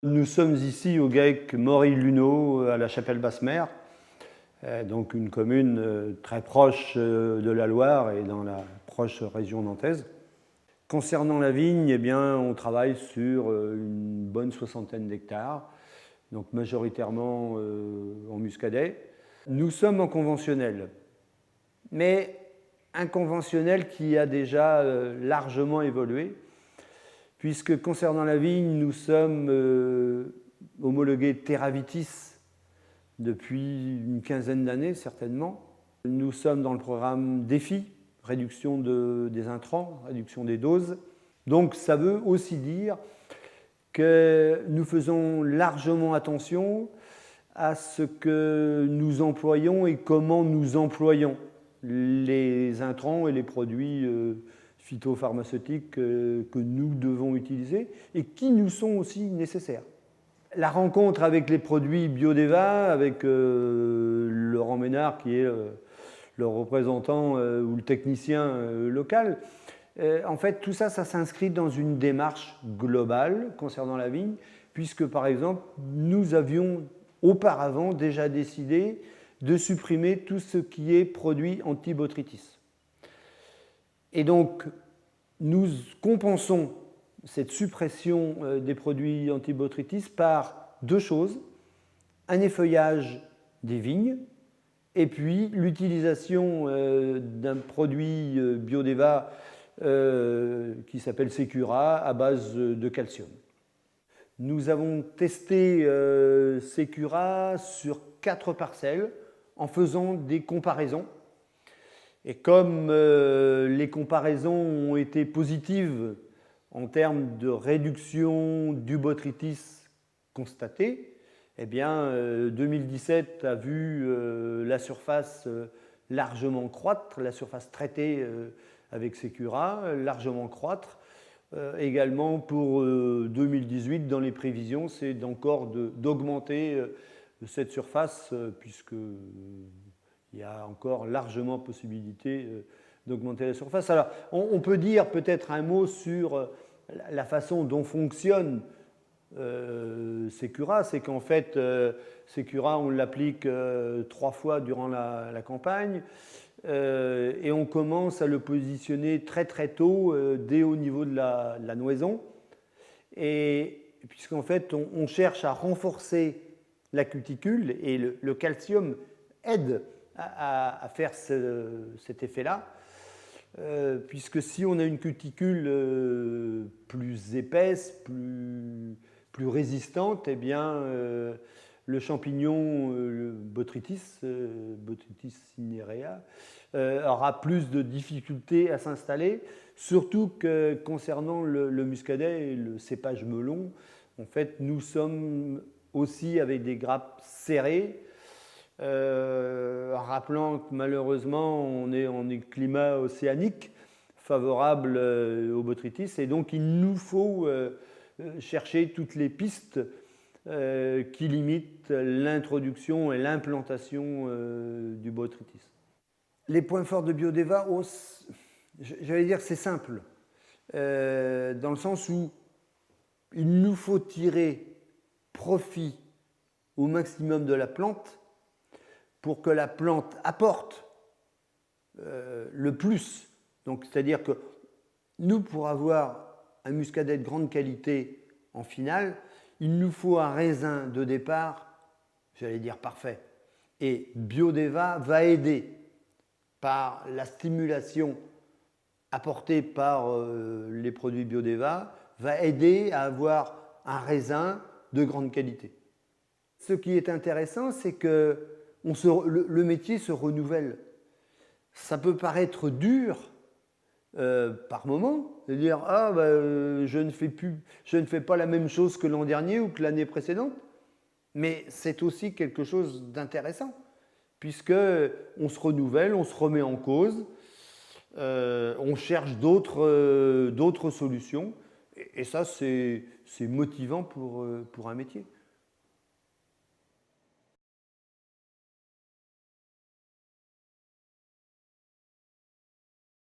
Nous sommes ici au GAEC Mory-Luneau, à la Chapelle-Basse-Mer, donc une commune très proche de la Loire et dans la proche région nantaise. Concernant la vigne, eh bien, on travaille sur une bonne soixantaine d'hectares, donc majoritairement en muscadet. Nous sommes en conventionnel, mais un conventionnel qui a déjà largement évolué, puisque concernant la vigne, nous sommes homologués Terravitis depuis une quinzaine d'années certainement. Nous sommes dans le programme DEFI, réduction des intrants, réduction des doses. Donc ça veut aussi dire que nous faisons largement attention à ce que nous employons et comment nous employons les intrants et les produits phytopharmaceutiques que nous devons utiliser et qui nous sont aussi nécessaires. La rencontre avec les produits Biodeva, avec Laurent Ménard qui est le représentant ou le technicien local, en fait tout ça s'inscrit dans une démarche globale concernant la vigne, puisque par exemple nous avions auparavant déjà décidé de supprimer tout ce qui est produit antibotrytis. Et donc, nous compensons cette suppression des produits antibotrytis par deux choses, un effeuillage des vignes et puis l'utilisation d'un produit Biodeva qui s'appelle Secura à base de calcium. Nous avons testé Secura sur 4 parcelles en faisant des comparaisons. Et comme les comparaisons ont été positives en termes de réduction du botrytis constatée, eh bien 2017 a vu la surface largement croître, la surface traitée avec Secura largement croître. Également pour 2018, dans les prévisions, c'est encore d'augmenter cette surface puisque il y a encore largement possibilité d'augmenter la surface. Alors, on peut dire peut-être un mot sur la façon dont fonctionne Secura. C'est qu'en fait, Secura, on l'applique 3 fois durant la campagne et on commence à le positionner très très tôt, dès au niveau de la noison. Et puisqu'en fait, on cherche à renforcer la cuticule et le calcium aide à faire cet effet-là, puisque si on a une cuticule plus épaisse, plus résistante, eh bien, le champignon le Botrytis cinerea, aura plus de difficultés à s'installer, surtout que concernant le muscadet et le cépage melon, en fait, nous sommes aussi avec des grappes serrées, rappelant que malheureusement on est en climat océanique favorable au botrytis et donc il nous faut chercher toutes les pistes qui limitent l'introduction et l'implantation du botrytis. Les points forts de Biodeva, j'allais dire c'est simple, dans le sens où il nous faut tirer profit au maximum de la plante pour que la plante apporte le plus. Donc, c'est-à-dire que nous, pour avoir un muscadet de grande qualité en finale, il nous faut un raisin de départ, j'allais dire parfait. Et Biodeva va aider par la stimulation apportée par les produits Biodeva, va aider à avoir un raisin de grande qualité. Ce qui est intéressant, c'est que le métier se renouvelle. Ça peut paraître dur par moment, de dire je ne fais pas la même chose que l'an dernier ou que l'année précédente, mais c'est aussi quelque chose d'intéressant, puisque on se renouvelle, on se remet en cause, on cherche d'autres solutions, et ça c'est motivant pour un métier.